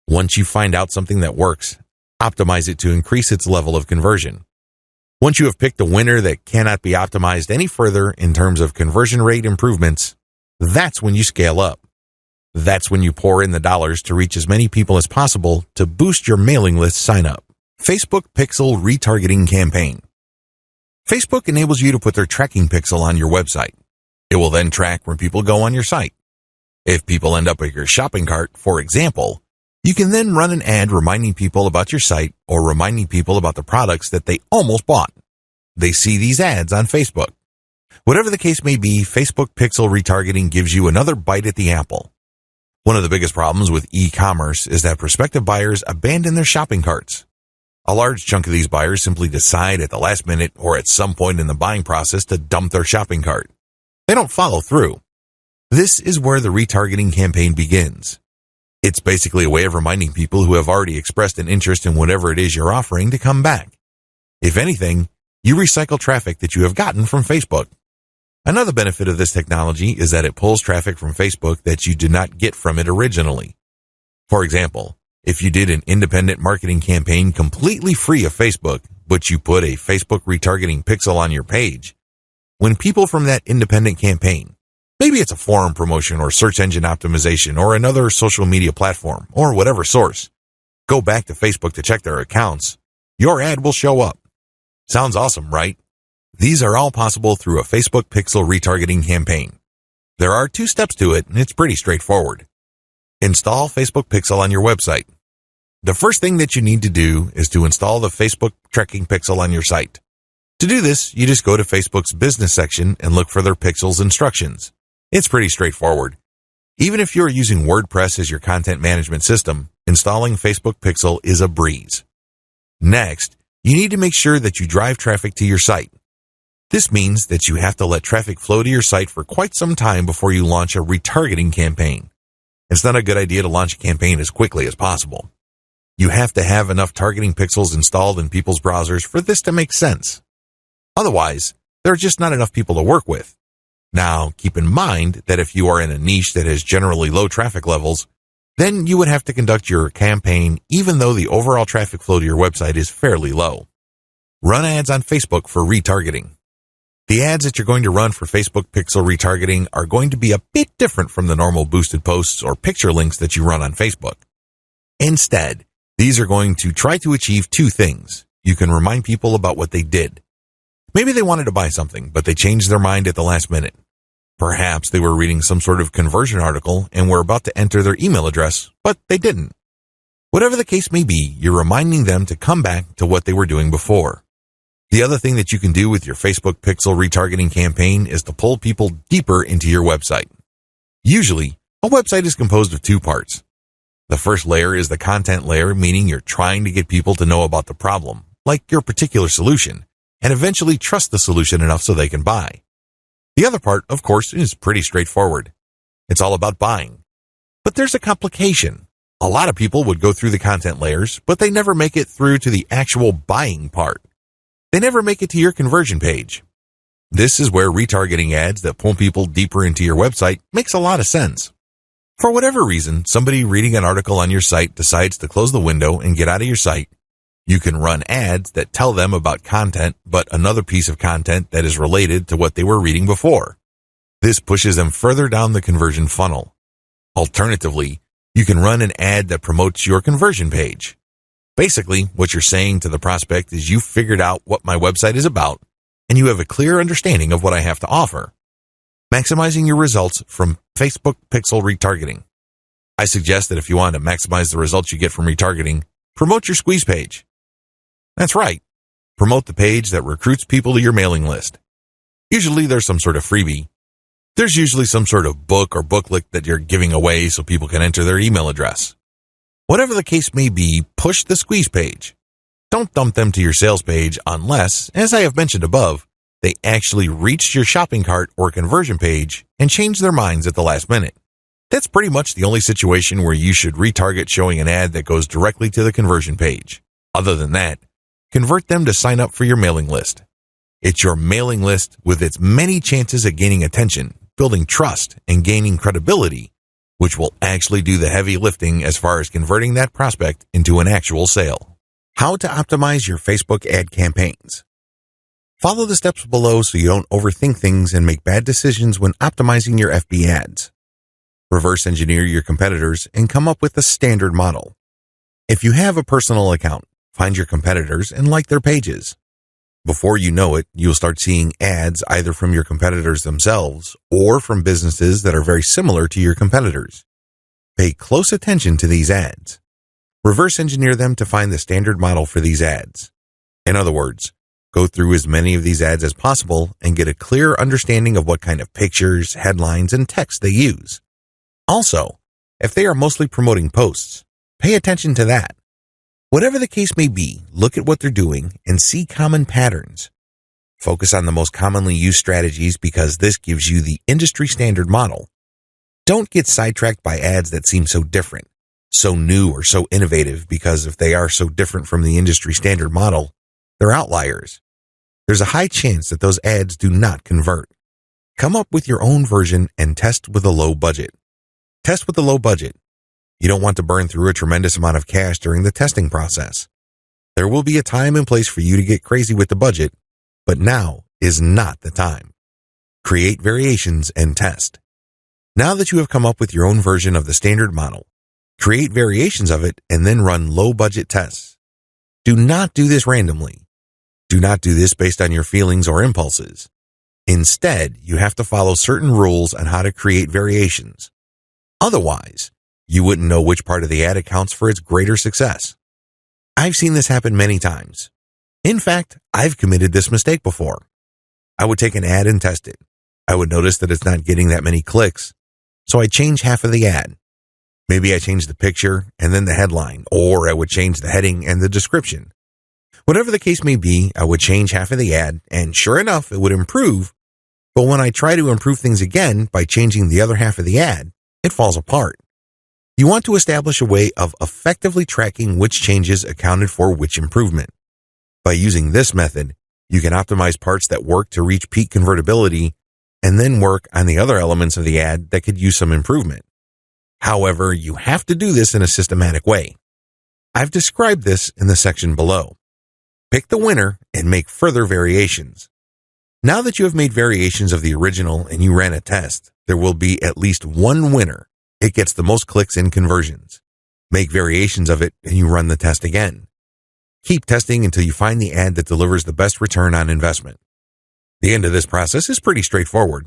Once you find out something that works, optimize it to increase its level of conversion. Once you have picked a winner that cannot be optimized any further in terms of conversion rate improvements, that's when you scale up. That's when you pour in the dollars to reach as many people as possible to boost your mailing list sign up. Facebook Pixel Retargeting Campaign. Facebook enables you to put their tracking pixel on your website. It will then track where people go on your site. If people end up at your shopping cart, for example, you can then run an ad reminding people about your site or reminding people about the products that they almost bought. They see these ads on Facebook. Whatever the case may be, Facebook Pixel Retargeting gives you another bite at the apple. One of the biggest problems with e-commerce is that prospective buyers abandon their shopping carts. A large chunk of these buyers simply decide at the last minute or at some point in the buying process to dump their shopping cart. They don't follow through. This is where the retargeting campaign begins. It's basically a way of reminding people who have already expressed an interest in whatever it is you're offering to come back. If anything, you recycle traffic that you have gotten from Facebook. Another benefit of this technology is that it pulls traffic from Facebook that you did not get from it originally. For example, if you did an independent marketing campaign completely free of Facebook, but you put a Facebook retargeting pixel on your page, when people from that independent campaign, maybe it's a forum promotion or search engine optimization or another social media platform or whatever source, go back to Facebook to check their accounts, your ad will show up. Sounds awesome, right? These are all possible through a Facebook Pixel retargeting campaign. There are 2 steps to it, and it's pretty straightforward. Install Facebook Pixel on your website. The first thing that you need to do is to install the Facebook tracking pixel on your site. To do this, you just go to Facebook's business section and look for their pixels instructions. It's pretty straightforward. Even if you're using WordPress as your content management system, installing Facebook Pixel is a breeze. Next, you need to make sure that you drive traffic to your site. This means that you have to let traffic flow to your site for quite some time before you launch a retargeting campaign. It's not a good idea to launch a campaign as quickly as possible. You have to have enough targeting pixels installed in people's browsers for this to make sense. Otherwise, there are just not enough people to work with. Now, keep in mind that if you are in a niche that has generally low traffic levels, then you would have to conduct your campaign even though the overall traffic flow to your website is fairly low. Run ads on Facebook for retargeting. The ads that you're going to run for Facebook Pixel retargeting are going to be a bit different from the normal boosted posts or picture links that you run on Facebook. Instead, these are going to try to achieve 2 things. You can remind people about what they did. Maybe they wanted to buy something, but they changed their mind at the last minute. Perhaps they were reading some sort of conversion article and were about to enter their email address, but they didn't. Whatever the case may be, you're reminding them to come back to what they were doing before. The other thing that you can do with your Facebook Pixel retargeting campaign is to pull people deeper into your website. Usually, a website is composed of 2 parts. The first layer is the content layer, meaning you're trying to get people to know about the problem, like your particular solution, and eventually trust the solution enough so they can buy. The other part, of course, is pretty straightforward. It's all about buying. But there's a complication. A lot of people would go through the content layers, but they never make it through to the actual buying part. They never make it to your conversion page. This is where retargeting ads that pull people deeper into your website makes a lot of sense. For whatever reason, somebody reading an article on your site decides to close the window and get out of your site. You can run ads that tell them about content, but another piece of content that is related to what they were reading before. This pushes them further down the conversion funnel. Alternatively, you can run an ad that promotes your conversion page. Basically, what you're saying to the prospect is you figured out what my website is about, and you have a clear understanding of what I have to offer. Maximizing your results from Facebook Pixel retargeting. I suggest that if you want to maximize the results you get from retargeting, promote your squeeze page. That's right. Promote the page that recruits people to your mailing list. Usually there's some sort of freebie. There's usually some sort of book or booklet that you're giving away so people can enter their email address. Whatever the case may be, push the squeeze page. Don't dump them to your sales page unless, as I have mentioned above, they actually reached your shopping cart or conversion page and changed their minds at the last minute. That's pretty much the only situation where you should retarget showing an ad that goes directly to the conversion page. Other than that, convert them to sign up for your mailing list. It's your mailing list with its many chances of gaining attention, building trust, and gaining credibility, which will actually do the heavy lifting as far as converting that prospect into an actual sale. How to optimize your Facebook ad campaigns. Follow the steps below so you don't overthink things and make bad decisions when optimizing your FB ads. Reverse engineer your competitors and come up with a standard model. If you have a personal account, find your competitors and like their pages. Before you know it, you'll start seeing ads either from your competitors themselves or from businesses that are very similar to your competitors. Pay close attention to these ads. Reverse engineer them to find the standard model for these ads. In other words, go through as many of these ads as possible and get a clear understanding of what kind of pictures, headlines, and text they use. Also, if they are mostly promoting posts, pay attention to that. Whatever the case may be, look at what they're doing and see common patterns. Focus on the most commonly used strategies because this gives you the industry standard model. Don't get sidetracked by ads that seem so different, so new or so innovative because if they are so different from the industry standard model, they're outliers. There's a high chance that those ads do not convert. Come up with your own version and test with a low budget. Test with a low budget. You don't want to burn through a tremendous amount of cash during the testing process. There will be a time and place for you to get crazy with the budget, but now is not the time. Create variations and test. Now that you have come up with your own version of the standard model, create variations of it and then run low-budget tests. Do not do this randomly. Do not do this based on your feelings or impulses. Instead, you have to follow certain rules on how to create variations. Otherwise, you wouldn't know which part of the ad accounts for its greater success. I've seen this happen many times. In fact, I've committed this mistake before. I would take an ad and test it. I would notice that it's not getting that many clicks, so I'd change half of the ad. Maybe I change the picture and then the headline, or I would change the heading and the description. Whatever the case may be, I would change half of the ad, and sure enough, it would improve. But when I try to improve things again by changing the other half of the ad, it falls apart. You want to establish a way of effectively tracking which changes accounted for which improvement. By using this method, you can optimize parts that work to reach peak convertibility and then work on the other elements of the ad that could use some improvement. However, you have to do this in a systematic way. I've described this in the section below. Pick the winner and make further variations. Now that you have made variations of the original and you ran a test, there will be at least one winner. It gets the most clicks and conversions. Make variations of it and you run the test again. Keep testing until you find the ad that delivers the best return on investment. The end of this process is pretty straightforward.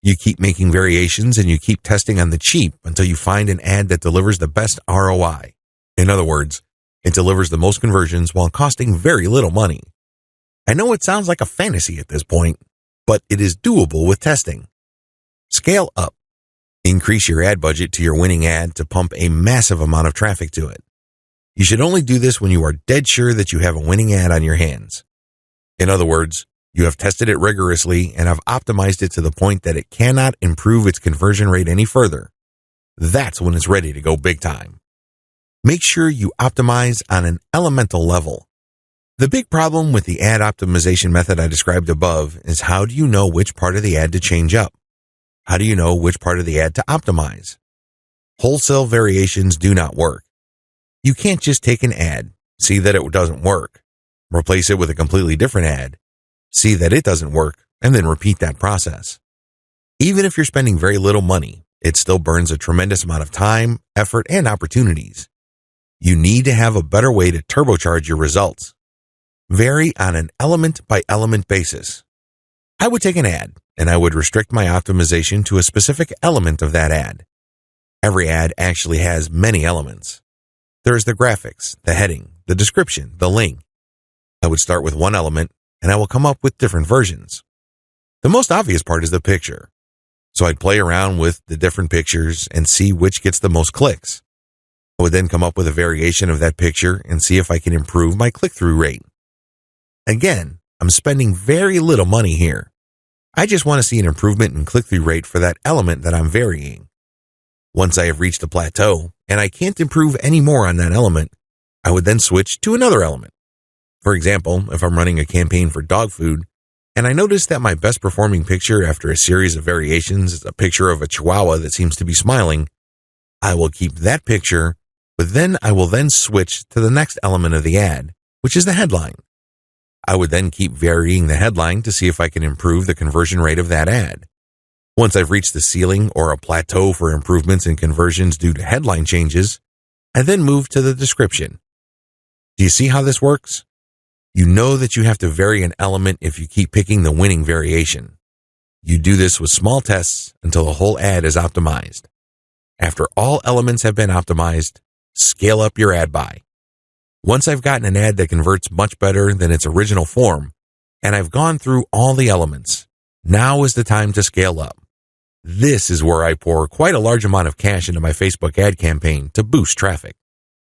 You keep making variations and you keep testing on the cheap until you find an ad that delivers the best ROI. In other words, it delivers the most conversions while costing very little money. I know it sounds like a fantasy at this point, but it is doable with testing. Scale up. Increase your ad budget to your winning ad to pump a massive amount of traffic to it. You should only do this when you are dead sure that you have a winning ad on your hands. In other words, you have tested it rigorously and have optimized it to the point that it cannot improve its conversion rate any further. That's when it's ready to go big time. Make sure you optimize on an elemental level. The big problem with the ad optimization method I described above is how do you know which part of the ad to change up? How do you know which part of the ad to optimize? Wholesale variations do not work. You can't just take an ad, see that it doesn't work, replace it with a completely different ad, see that it doesn't work, and then repeat that process. Even if you're spending very little money, it still burns a tremendous amount of time, effort, and opportunities. You need to have a better way to turbocharge your results. Vary on an element-by-element basis. I would take an ad, and I would restrict my optimization to a specific element of that ad. Every ad actually has many elements. There's the graphics, the heading, the description, the link. I would start with one element, and I will come up with different versions. The most obvious part is the picture. So I'd play around with the different pictures and see which gets the most clicks. I would then come up with a variation of that picture and see if I can improve my click-through rate. Again, I'm spending very little money here. I just want to see an improvement in click-through rate for that element that I'm varying. Once I have reached a plateau and I can't improve any more on that element, I would then switch to another element. For example, if I'm running a campaign for dog food, and I noticed that my best performing picture after a series of variations is a picture of a chihuahua that seems to be smiling, I will keep that picture, but then I will then switch to the next element of the ad, which is the headline. I would then keep varying the headline to see if I can improve the conversion rate of that ad. Once I've reached the ceiling or a plateau for improvements in conversions due to headline changes, I then move to the description. Do you see how this works? You know that you have to vary an element if you keep picking the winning variation. You do this with small tests until the whole ad is optimized. After all elements have been optimized, scale up your ad buy. Once I've gotten an ad that converts much better than its original form, and I've gone through all the elements, now is the time to scale up. This is where I pour quite a large amount of cash into my Facebook ad campaign to boost traffic.